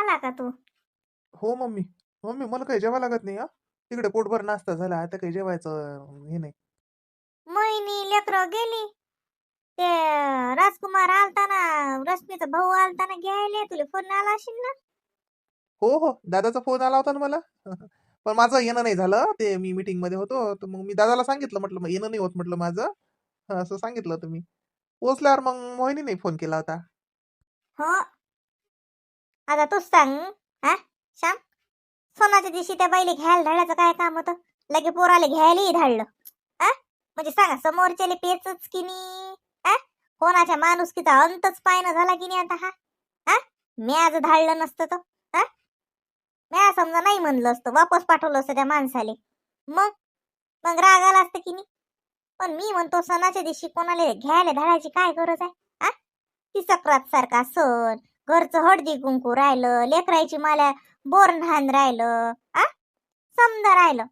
जेवला का तू? हो मम्मी. मम्मी मला काही जेवा लागत नाही हा. तिकडे पोटभर नाश्ता झाला आता काही जेवायचं हे नाही. मोहिनी लेकरं गेली. ते राजकुमार आलता ना, रश्मीचा भाऊ आलता ना घ्यायला, तुला फोन आला असेल ना? हो हो, दादाचा फोन आला होता ना मला. पण माझं येणं नाही झालं, ते मी मीटिंग मध्ये होतो, तर मग मी दादाला सांगितलं, म्हटलं मग येणं नाही होत म्हटलं माझं. असं सांगितलं तुम्ही. पोहोचल्यावर मग मोहिनीने फोन केला होता. हो. आता तूच सांग. हा श्याम, सोनाच्या दिवशी त्या बाईले घ्यायला धाडल्याचं काय काम होतं? लगे पोराले घ्यायलाही धाडलं. हा म्हणजे सांगा, समोरच्याले पेचच की नाही? हा कोणाच्या माणुसकीचा अंतच पायनं झाला की नाही आता हा? हा मी आज धाडलं नसतं तर हा मी समजा नाही म्हणलं असतं, वापस पाठवलं असतं त्या माणसाले. मग मग राग आला असतं की नाही? पण मी म्हणतो, सणाच्या दिवशी कोणाला घ्यायला धाडायची काय गरज आहे? हा ती सक्रात सारखा सण, घरचं हळदी कुंकू राहिलं, लेकरायची माल्या बोरन्हान राहिलं, आ समजा राहिलं.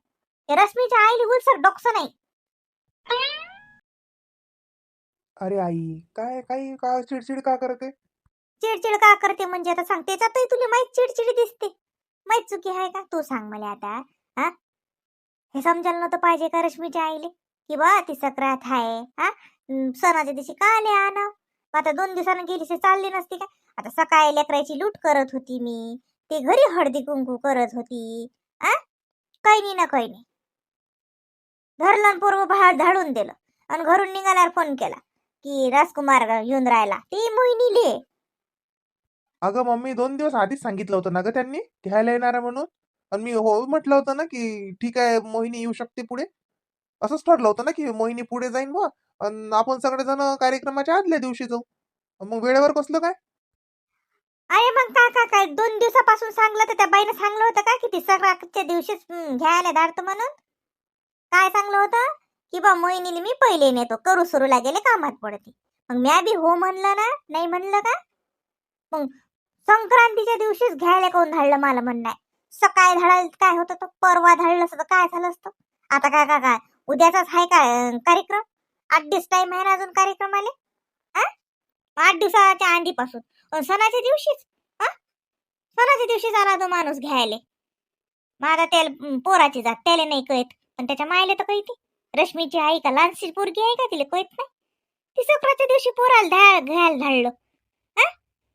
हे रश्मीच्या आईली उलसर डोकसं नाही. अरे आई, काय काही का चिडचिड का करते? चिडचिड का करते म्हणजे? आता सांग, त्याच्यातही तुला माहीत चिडचिड दिसते. माहीत चुकी आहे का? तू सांग मला आता. हा हे समजायला नव्हतं पाहिजे का रश्मीच्या आईले, की बा ती सक्रात आहे, हा सणाच्या दिवशी का आले आणाव? आता 2 दिवसानं गेली से चालली नसती का? आता सकाळी लेकरायची लूट करत होती मी, ते घरी हळदी कुंकू करत होती. आ काही नाही ना काही नाही, धरलं पूर्व बाहेर धाडून दिलं. आणि घरून निघाल्यावर फोन केला की राजकुमार येऊन राहिला, ती मोहिनीले. अगं मम्मी, 2 दिवस आधीच सांगितलं होतं ना ग त्यांनी घ्यायला येणार आहे म्हणून. आणि मी हो म्हटलं होतं ना की ठीक आहे मोहिनी येऊ शकते पुढे. असंच ठरलं होतं ना की मोहिनी पुढे जाईन बा, आणि आपण सगळेजण कार्यक्रमाच्या आदल्या दिवशी जाऊ. मग वेळेवर कसलं काय? अरे मग काय 2 दिवसापासून सांगलं तर त्या बाईनं सांगलं होतं का की ती सकाळच्या दिवशीच घ्यायला धाडतो म्हणून? काय सांगलं होतं की बा मोहिनीला मी पहिले नेतो, करू सुरूला गेले कामात पडते. मग म्या बी हो म्हणलं ना, नाही म्हणलं का? मग संक्रांतीच्या दिवशीच घ्यायला कोण धाडलं मला म्हणणं आहे. सकाळी धाडायला काय होतं, तर परवा धाडलं असतं तर काय झालं असतं? आता काय उद्याचाच आहे का कार्यक्रम? 8 दिवस टाइम आहे ना अजून कार्यक्रमाले. हा 8 दिवसाच्या आधीपासून. सणाच्या दिवशीच हा सणाच्या दिवशीच आला तो माणूस घ्यायला. माझा त्याला पोराची जात त्याला नाही कळत, पण त्याच्या मायला तर कळते. रश्मीची आई का लहानशी पोरगी आहे का, तिला कळत नाही? ती सकाळच्या दिवशी पोराला घ्यायला धाडलं. हा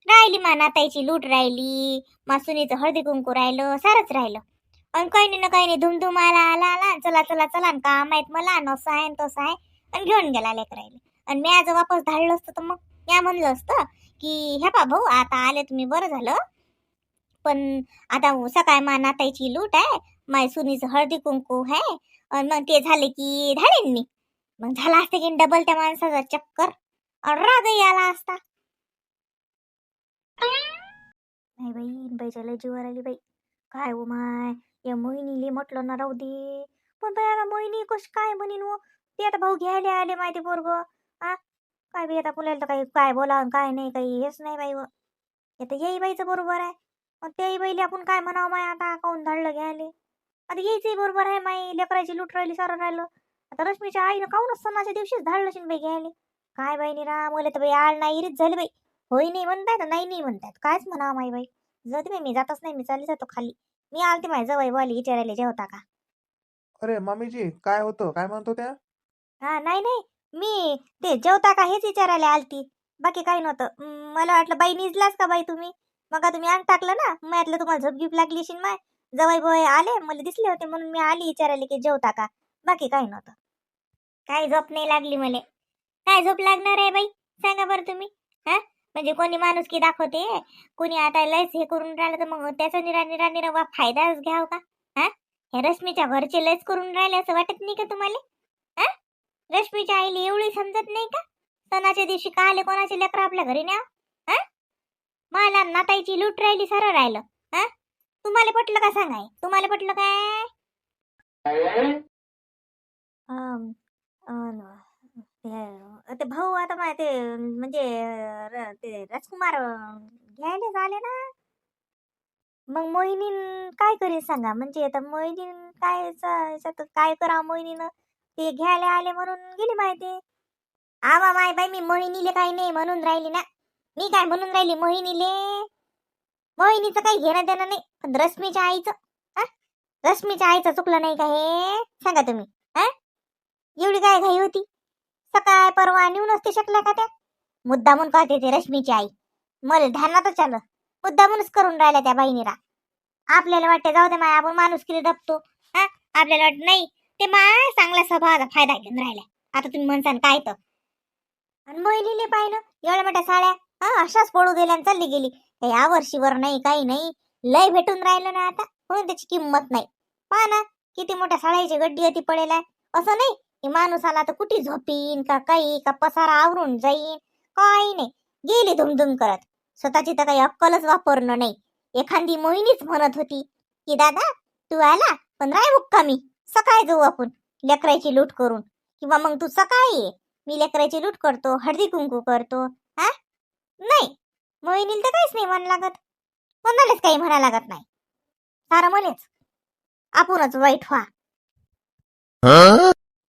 राहिली मा नाताईची लूट राहिली, मा सुनीचं हळदी कुंकू राहिलं, सारच राहिलं. आणि काही नाही ना काही नाही, धुमधुम आला आला आला, चला चला चला, का माहित मला नसं आहे तसं आहे, आणि घेऊन गेला लेकर राहिले. आणि मी आज वापस धाडलं असतं तर मग या म्हणलं असतं की ह्या पा भाऊ, आता आले तुम्ही बरं झालं, पण आता सकाळ मा नाताईची लूट आहे, माय सुनीचं हळदी कुंकू आहे, आणि मग ते झाले की धाडेन मी. मग झाला असतं की डबल त्या माणसाचा चक्कर, आणि रागही आला असता. नाही बाई, बाईच्या लय जीवावर आली बाई. काय हो माय, या मोहिनीले म्हटलं ना राहू दे, पण बाई आता मोहिनी कशी काय म्हणीन हो? ते आता भाऊ घ्यायला आले माहिती पोरग. हा काय बी आता बोलायला तर काही काय बोला काय नाही, काही हेच नाही बाई. आता येई बाईचं बरोबर आहे, मग त्याही बाईले आपण काय म्हणावं माय, आता काऊन धाडलं घ्यायले? आता यायचंही बरोबर आहे, माई लेकराची लूट राहिली सारं राहिलं. आता रश्मीच्या आईनं काऊनच सणाच्या दिवशीच धाडलं शिन बाई घ्यायले. काय बाई निरा, मला तर बाई आळ नाही इरीच झाली बाई. होई नाही म्हणतायत, नाही नाही म्हणतायत, कायच म्हणावं माई बाई. जाते बाई, मी जातच नाही, मी चालली जातो खाली. मी आलते माझ्या जवळ वाली विचारायला जेवता का. अरे मामीजी, काय होतं, काय म्हणतो त्या? हा नाही नाही, मी ते जेवता का हेच विचारायला आलती, बाकी काही नव्हतं. मला वाटलं बाई निजलाच का बाई तुम्ही. मग तुम्ही अंग टाकलं ना, मी म्हटलं तुम्हाला झोपगीप लागली असेल माय. जवाई बोय आले, मला दिसले होते म्हणून मी आली विचारायला की जेवता का. बाकी काही नव्हतं. काही झोप नाही लागली मला. काय झोप लागणार आहे बाई, सांगा बरं तुम्ही. हा म्हणजे कोणी माणूस की दाखवते, कोणी आता लयच हे करून राहिलं तर मग त्याचा निरा निरा निरा फायदाच घ्याव का? हा हे रश्मीच्या घरचे लयच करून राहिले असं वाटत नाही का तुम्हाला? हा रश्मीच्या आईला एवढी समजत नाही का? सणाच्या दिवशी का आले कोणाचे लेकर आपल्या घरी न्या? हा मला नाताईची लूट राहिली, सारं राहिलं. हा तुम्हाला पटलं का सांगाय, तुम्हाला पटलं काय? अं, अं, ते भाऊ आता ते म्हणजे ते राजकुमार घ्यायला झाले ना. मग मोहिनीन काय करेल सांगा, म्हणजे आता मोहिनीन काय याच्यात काय करा मोहिनीनं, ते घ्यायला आले म्हणून गेली माहिती. आवा माय बाई, मी मोहिनीले काही नाही म्हणून राहिली ना. मी काय म्हणून राहिली मोहिनीले? मोहिनीचं काही घेणं देणं नाही, पण रश्मीच्या आईचं, हा? रश्मीच्या आईचं चुकलं नाही का हे सांगा तुम्ही, हा? एवढी काय घाई होती? सकाळ परवा नेऊ नसते शकल्या का त्या? मुद्दामून करते ते रश्मीची आई. मला ध्यानातच आलं, मुद्दामूनच करून राहिल्या त्या बहिणीला. आपल्याला वाटते जाऊ दे माय, आपण माणूस किती दबतो, हा? आपल्याला वाटत नाही, ते माय चांगला स्वभावाचा फायदा घेऊन राहिल्या. आता तुम्ही म्हणसान काय तर. आणि मोहिनीने पाहिलं एवढ्या मोठ्या साड्या, हा, अशाच पडू दिल्या आणि चालली गेली. या वर्षीवर नाही, काही नाही, लय भेटून राहिलं ना आता, म्हणून त्याची किंमत नाही. पहा ना, किती मोठ्या साड्याची गड्डी होती पडेल आहे. असं नाही की माणूस आला तर कुठे झोपीन का काही, का पसारा आवरून जाईन, काही नाही, गेली धुमधुम करत. स्वतःची तर काही अक्कलच वापरणं नाही. एखादी मोहिनीच म्हणत होती की दादा तू आला पण राय मुक्कामी, सकाळी जाऊ आपण लेकराची लूट करून, किंवा मग तू सकाळी ये, मी लेकराची लूट करतो, हळदी कुंकू करतो. हा, नाही, मोहिनीला तर काहीच नाही म्हण लागत, कोणालाच काही म्हणा लागत नाही. सारं मनेच आपणच वाईट व्हा.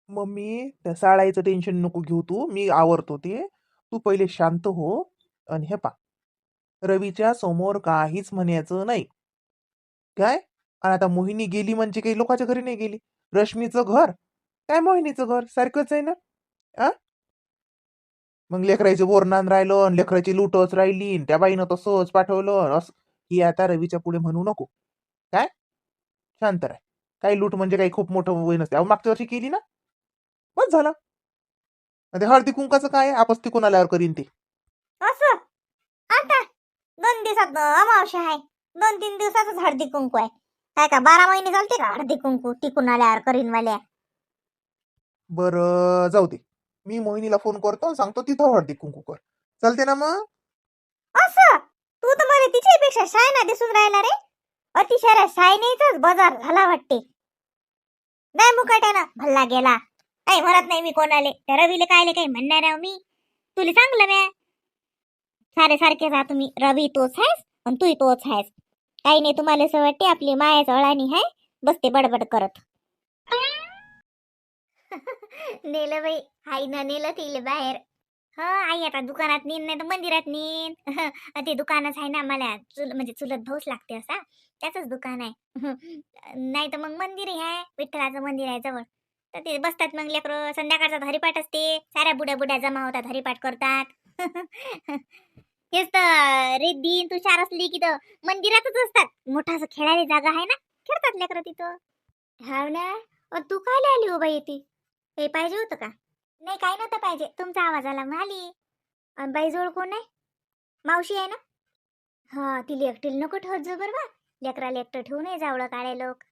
मम्मी त्या साळाईचं टेन्शन नको घेऊ तू, मी आवरतो ते. तू पहिले शांत हो. आणि हे पा, रवीच्या समोर काहीच म्हणायचं नाही काय. आणि आता मोहिनी गेली म्हणजे काही लोकांच्या घरी नाही गेली. रश्मीचं घर काय मोहिनीचं घर सारखंच आहे ना. आ मग लेकरायचं बोरनान राहिलं आणि लेकराची लूटच राहिली आणि त्या बाईनं तसंच पाठवलं असं, ही आता रवीच्या पुढे म्हणू नको काय. शांत राह. काही लूट म्हणजे काही खूप मोठं वय नसते. अहो मागच्या वर्षी केली ना, बस झालं. आणि ते हळदी कुंकाचं काय आपस तिकून आल्यावर करीन ते. असं आता 2 दिवसात अमावस्या आहे, 2-3 दिवसातच हळदी कुंकू आहे. काय का 12 महिने चालते का हळदी कुंकू टिकून आल्यावर करीन वाल्या? बरं जाऊ दे, मी मोहिनीला फोन करतो आणि सांगतो तिथं हळदी कुंकू कर. चालते ना मग. असं तू तर मला तिच्यापेक्षा शायना दिसून राहिला रे. अतिशय शायनीचाच बाजार झाला वाटते. नाही मुकाट्यानं भल्ला गेला, काही म्हणत नाही मी कोणाले. त्या रवीले कायले काही म्हणणार आहे मी? तुला सांगलं म्या, सारे सारखे जा तुम्ही, रवी तोच आहेस आणि तूही तोच आहेस. काही नाही, तुम्हाला असं वाटते आपली मायाच अळानी आहे, बसते बडबड करत. नेलं बाई, आईनं नेलं तिले बाहेर. हा आई, आता दुकानात नेन नाही तर मंदिरात नेन. ते दुकानच आहे ना, मला म्हणजे चुलत भाऊच लागते असा, त्याच दुकान आहे. नाही तर मग मंदिर आहे, विठ्ठलाचं मंदिर आहे जवळ. तर ते बसतात मग लेकरं, संध्याकाळचा हरिपाठ असते, साऱ्या बुड्या बुड्या जमा होतात, हरिपाठ करतात. हेच तर रिद्धी तुषार असली की तर मंदिरातच असतात. मोठा असं खेळायला जागा आहे ना, खेळतात लेकरं तिथं. हाव ना. तू काय आली हो बाई ती? हे पाहिजे होतं का? नाही, काही नव्हतं पाहिजे, तुमचा आवाज आला म्हणून आली. आणि बाईजवळ कोण आहे? मावशी आहे ना? हा, तिला एकटीला नको ठेवत जाऊ बरं बा. लेकराला एकटं ठेवू नये जावळं काळे लोक.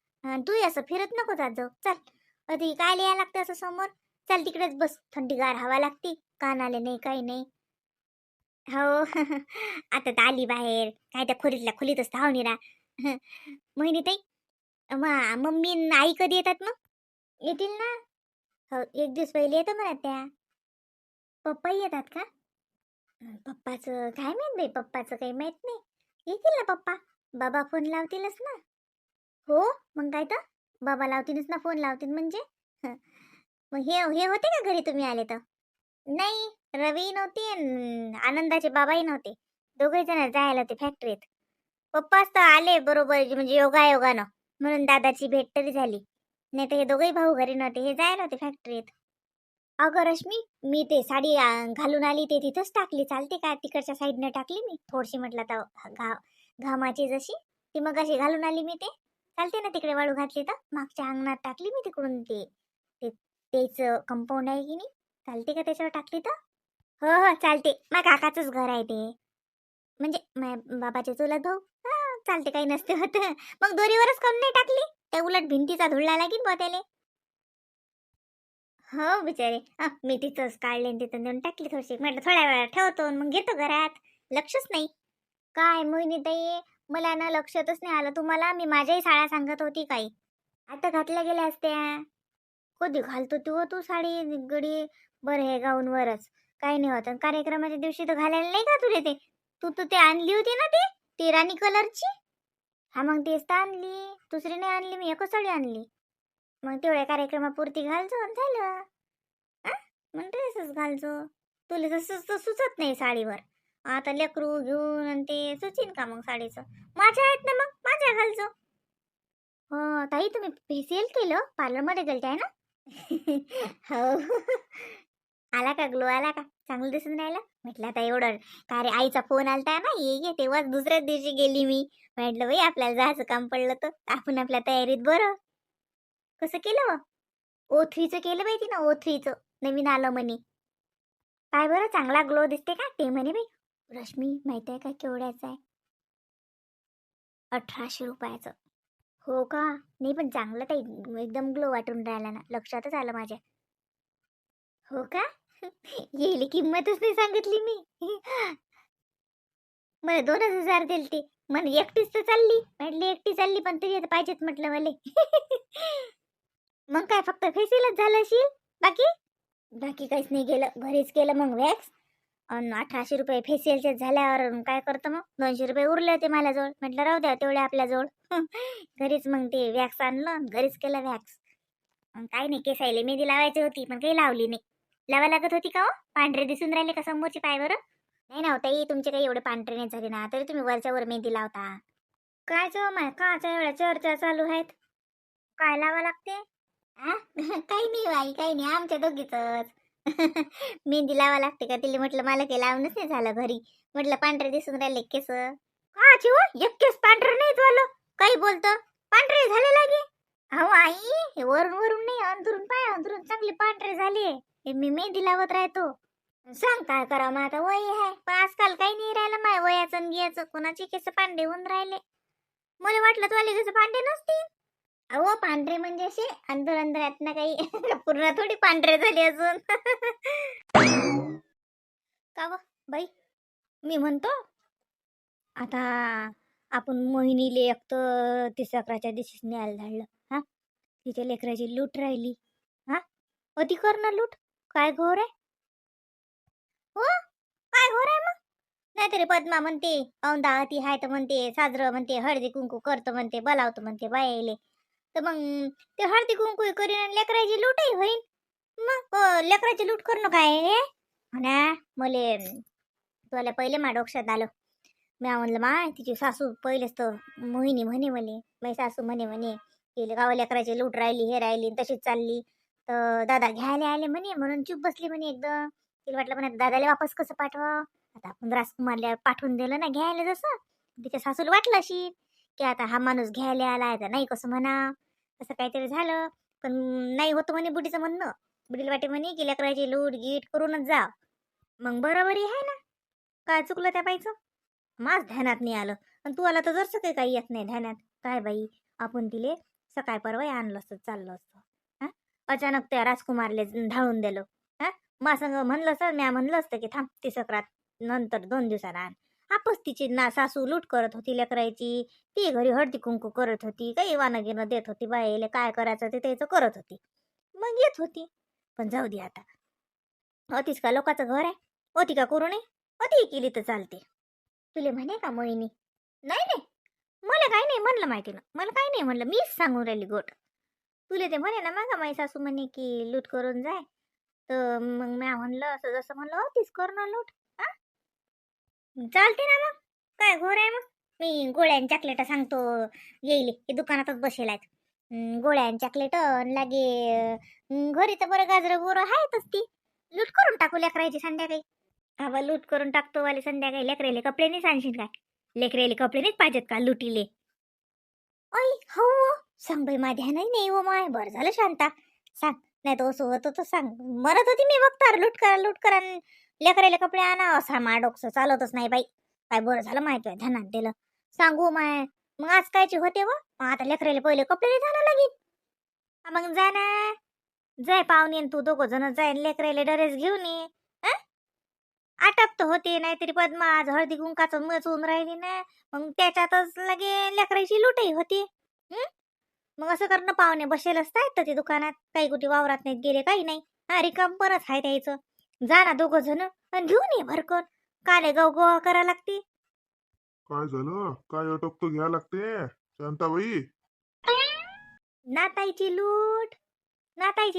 तू असं फिरत नको जात जाऊ, चल. अधी काय लिहायला लागते असं समोर? चल तिकडेच बस, थंडीगार हवा लागते, कान आले नाही, काही नाही. हो. आता तर आली बाहेर, काय त्या खोलीतल्या खोलीतच धावणीरा. मोहिनी ताई, मम्मी न आई कधी येतात मग? येतील ना. हो, 1 दिवस पहिले येतो म्हणा त्या. पप्पाही येतात का? पप्पाचं काय माहित बाई, पप्पाचं काही माहित नाही. येतील ना पप्पा, बाबा फोन लावतीलच ना. हो, मग काय तर बाबा लावतीलच ना, फोन लावतील म्हणजे. हं, मग हे हे होते का घरी तुम्ही आले तर? नाही, रवी नव्हती अन आनंदाचे बाबाही नव्हते, दोघे जण जायला होते फॅक्टरीत. पप्पाच तर आले बरोबर, म्हणजे योगायोगानं, म्हणून दादाची भेट तरी झाली. नाही तर हे दोघेही भाऊ घरी नव्हते, हे जायला होते फॅक्टरीत. अगं रश्मी, मी ते साडी घालून आली ते तिथंच टाकली, चालते का? तिकडच्या साईडनं टाकली मी थोडीशी, म्हटलं तर घामाची जशी, ती मग अशी घालून आली मी, ते चालते ना तिकडे वाळू घातली तर? मागच्या अंगणात टाकली मी तिकडून, ते ते तेच कंपाऊंड आहे की नाही, चालते का त्याच्यावर टाकली तर? हो हो चालते, माझ्या काकाचंच घर आहे ते, म्हणजे माझ्या बाबाचे चुलत भाऊ. हा चालते, काही नसते होत. मग दोरीवरच काऊन नाही टाकली? ते उलट भिंतीचा धुळला लागेल बा त्याले. हो बिचारे, मी तिथंच काढले आणि तिथं नेऊन टाकली थोडीशी, म्हटलं थोड्या वेळा ठेवतो आणि मग घेतो घरात. लक्षच नाही. काय मोहिनी ताई, मला ना लक्षातच नाही आलं तुम्हाला, मी माझ्याही साड्या सांगत होती काही. आता घातल्या गेल्या असत्या. कधी घालतो तू तू साडी गडी? बरं हे गाऊनवरच काही नाही होत. कार्यक्रमाच्या दिवशी तर घालायला नाही का तुला ते? तू तर ते आणली होती ना, ती राणी कलरची. हा मग तेच तर आणली, दुसरी नाही आणली मी, एकच साडी आणली. मग तेवढ्या कार्यक्रमापुरती घालजो आणि झालं. आ? मग ड्रेसच घालजो, तुला तसं तर सुचत नाही साडीवर. आता लेकरू घेऊन आणि ते सुचीन का मग साडीचं. माझ्या आहेत ना, मग माझ्या घालचो. हो ताई, तुम्ही फेशियल केलं, पार्लरमध्ये गेलते आहे ना? हो. आला का ग्लो, आला का? चांगलं दिसून राहिलं. म्हटलं आता एवढं का रे, आईचा फोन आलता ना, ये तेव्हाच दुसऱ्याच दिवशी गेली मी. म्हटलं बाई आपल्याला जायचं काम पडलं तर आपण आपल्या तयारीत बरं. कसं केलं? ओथरीचं केलं बाई तिनं, ओथरीचं. नवीन आलं म्हणे. काय बरं, चांगला ग्लो दिसते का ते म्हणे बाई. रश्मी माहित आहे का केवढ्याचं आहे? 1800 रुपयाचं. हो का? नाही पण चांगलं ताई, एकदम ग्लो वाटून राहिला ना, लक्षातच आलं माझ्या. हो का? येईल किंमतच नाही सांगितली मी. मला 2000 दिलते. म्हणे एकटीच तर चालली. म्हटली एकटी चालली पण तरी आता पाहिजेत म्हटलं मले. मग काय फक्त फेशियलच झालं असेल? बाकी बाकी काहीच नाही केलं. घरीच केलं मग वॅक्स. आणि 1800 रुपये फेशियलचे झाल्यावर काय करतं मग? 200 रुपये उरले होते माझ्याजवळ. म्हटलं राहू द्या तेवढे आपल्याजवळ. घरीच मग ते वॅक्स आणलं, घरीच केलं वॅक्स. काही नाही, केसायले मेहंदी लावायची होती पण काही लावली नाही. लावा लागत होती का हो? पांढरे दिसून राहिले का समोरचे पाय बरं? नाही ना ताई, तुमचे काही एवढे पांढरे नाही झाले ना, तरी तुम्ही वरच्या वर मेहंदी लावता. काय माय काच्या एवढ्या चर्चा चालू आहेत? काय लावा लागते? आ? काही नाही बाई, काही नाही, आमच्या दोघीच. मेहंदी लावा लागते का तिला? म्हटलं मला काही लावूनच नाही झालं घरी. म्हटलं पांढरे दिसून राहिले केस. काची हो? एक केस पांढरे नाही झालं. काही बोलतं? पांढरे झाले लागे. अहो आई, हे वरून वरून नाही, अंतरून पाय अंतरून चांगले पांढरे झाले. हे मी मेहंदी लावत राहतो. सांग काय करा मग, आता वय आहे पण आजकाल काही नाही राहिलं माय वयाचं आणि गियाचं. कोणाचे केस पांढरे होऊन राहिले. मला वाटलं तुला केस पांढरे नसतील. अहो पांढरे म्हणजे असे अंदर अंदर आहेत ना काही. पूर्ण थोडी पांढरे झाले अजून. का व बाई, मी म्हणतो आता आपण मोहिनीले एक तर तिसऱ्याच्या दिवशीच न्यायला धाडलं. हा, तिच्या लेकराची लूट राहिली. हा, अति कर ना लूट. काय घोर आहे हो? काय घोर आहे मग? नाहीतरी पद्मा म्हणते औंदा अति हाय तर म्हणते साजरं म्हणते हळदी कुंकू करतो म्हणते बोलावतो म्हणते बायाले. तर मग ते हळदी कुंकू करीन आणि लेकराची लूटही होईल. मग लेकराची लूट करणं काय आहे? म्हणा मले तुला पहिले मा डोक्षात आलं. मी म्हणलं माय तिची सासू पहिलेच तर मोहिनी म्हणे मले, माझी सासू म्हणे की गावा लेकराची लूट राहिली, हे राहिली तशीच चालली. तर दादा घ्यायला आले म्हणे म्हणून चूप बसली म्हणे एकदम. तिला वाटलं म्हणे दादाला वापस कसं पाठवा. आता आपण राजकुमारला पाठवून दिलं ना घ्यायला, जसं तिच्या सासूला वाटलं अशी की आता हा माणूस घ्यायला आलाय तर नाही कसं म्हणा, असं काहीतरी झालं. पण नाही होतं म्हणे बुढीचं म्हणणं. बुडीला वाटे म्हणे की लेकराची लूट गीट करूनच जा. मग बरोबरी आहे ना, काय चुकलं त्या बाईचं? माझ ध्यानात नाही आलं. आणि तू आला तर जरसं काही येत नाही ध्यानात. काय बाई, आपण तिले सकाळ परवा आणलं असतं, चाललं असतं. हा, अचानक त्या राजकुमारले धाळून दिलं. हा, मा संग म्हणलं सर, म्या म्हणलं असतं की थांब ती सक्रात नंतर 2 दिवसाला आण. आपच तिची ना सासू लूट करत होती लेकरायची. ती घरी हळदी कुंकू करत होती, काही वानं गिनं देत होती बाईले, काय करायचं ते त्याचं करत होती. मग येत होती. पण जाऊ दे आता, अतिच का लोकांचं घर आहे. होती का करू नये, अति केली तर चालते. तुले म्हणे का मोहिनी? नाही नाही, मला काही नाही म्हणलं माहिती ना, मला काही नाही म्हणलं, मीच सांगून राहिली गोट. तुले ते म्हणे ना मग माझी सासू म्हणे की लूट करून जाय. तर मग म्या म्हणलं असं जसं म्हणलं होतीच कर ना लूट. हा, चालते ना मग. काय घोर आहे मग? मी गोळ्या आणि चॉकलेट सांगतो येईल, हे दुकानातच बसेल आहेत. गोळ्या आणि चॉकलेट लागे. घरी तर बरं गाजरं गोरं आहेतच ती. लूट करून टाकू लेकरायची संध्याकाळी. हा लूट करून टाकतो वाले संध्याकाळी. लेकरेले कपडे नाही सांगशील काय? लेकरेले कपडे नाहीत पाहिजेत का लुटीले? ऐ हो, सांग बाई, माझ्या नाही हो माय. बरं झालं शांता, सांग. नाही तर असं होतं तर सांग. मरत होती मी बघतार लूट करा लेकराले कपडे आणा, असा मा डोकसं चालतच नाही बाई. काय बरं झालं माहिती आहे ध्यानात दिलं. सांगू माय. मग आज कायची होते व आता लेकराले पहिले कपडे नाही घाला लागेल. मग जा ना, जाय पाहुणे आणि तू दोघं जण जाय लेकराले ड्रेस घेऊन ये. आटप तर होते, नाहीतरी पद्मा आज हळदी कुंकाचं मचून राहिली ना, मग त्याच्यातच लगे लेकराची लुटही होती. मग असं करणं, पाहुणे बसेल असतात तर ते दुकानात, काही कुठे वावरात नाहीत गेले, काही नाही. हा, रिकाम परत आहे द्यायचं. जा ना दोघं जण आणि घेऊन ये भरकन. काले गव गोवा करा लागते. काय झालं? काय अटक तर घ्या लागते शांताबाई. नाताईची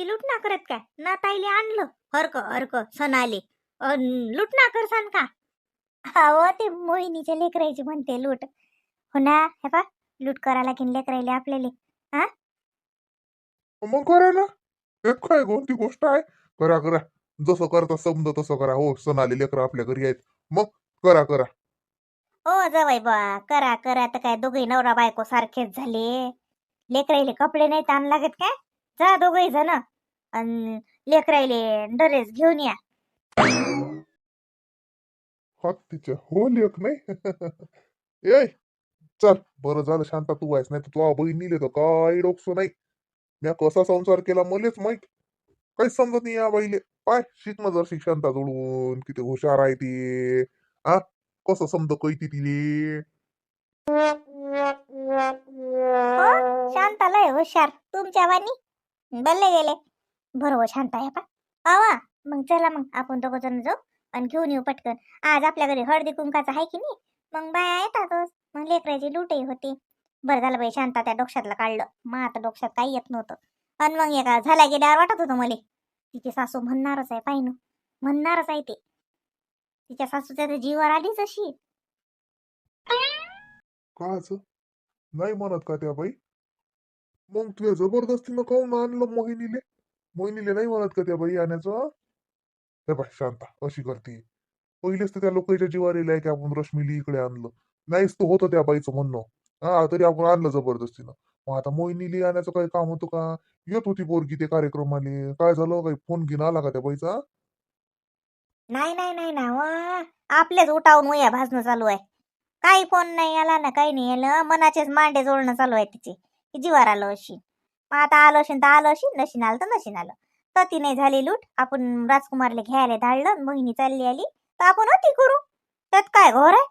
लूट ना करत काय? नाताईले आणलं हरक हरक सणाले लूट ना कर सान का? हो ते मोहिनीच्या लेकरायची म्हणते लूट. हो ना, हे पा लूट करायला की लेकरायले आपल्याला. हा मग करा ना, त्यात काय कोणती गोष्ट आहे? करा करा, जसं करता समजा तसं करा. हो, सण आले, लेकरं आपल्या घरी आहेत. मग करा करा. ओ जवाई बा, करा करा तर काय दोघे नवरा बायको सारखेच झाले. लेकरायले कपडे नाही ताण लागत काय? जा दोघही जण आणि लेकरायले ड्रेस घेऊन या. हत्तीच्या हो लेख नाही. ए, चल, बरं झालं शांता तू आहेस, नाही तर तू बहिणीले तर काय डोकसं नाही. म्या कसा संसार केला मलेच माहित. काहीच समजत नाही या बाईले. पाय शिक ना जर शांता जोडून, किती हुशार आहे ती. आ, कसं समज कळती तिले. हो शांताला हुशार तुमच्या वाणी बल्ले गेले. बरोबर शांत आहे पा. आवा मग चला मग आपण दोघं जण जाऊ आणि घेऊन येऊ पटकन. आज आपल्या घरी हळदी कुंकाचं आहे की नाही, मग बाया येतातच, मग लेकराची लूटही होते. बरं झालं बाई शांता त्या डोक्यातलं काढलं, मग आता डोक्यात काही येत नव्हतं. आणि मग एका झाल्या गेल्यावर वाटत होतं मला तिची सासू म्हणणारच आहे पाहिनं, म्हणणारच आहे ते. तिच्या सासूच्या तर जीवावर आलीच अशी. काच नाही म्हणत का त्या बाई? मग तुझ्या जबरदस्तीनं काऊन आणलं मोहिनीले? मोहिनीले नाही म्हणत का त्या बाई आणायचं? हे बाय शांता अशी करते. पहिलेच तर त्या लोकांच्या जीवावर येईल की आपण रश्मीली इकडे आणलं. नाहीच तर होतं त्या बाईचं म्हणणं. हा तरी आपण आणलं जबरदस्तीनं. मग आता मोहिनीली आणायचं काही काम होतं का? येत होती पोरगी ते कार्यक्रमाले. काय झालं, काही फोन घेऊन आला का त्या बाईचा? नाही नाही नाही ना वा, आपलेच उठावून वया भासणं चालू आहे. काही फोन नाही आला ना, काही नाही आलं, मनाचेच मांडे जोडणं चालू आहे तिचे. ती जीवावर आलं अशी. मग आता आलं असेल तर आलं अशी, नशीन आलं तर नशीन आलं. तर ती नाही झाली लूट, आपण राजकुमारला घ्यायला धाडलं, मोहिनी चालली आली तर आपण अति करू. त्यात काय घोर आहे?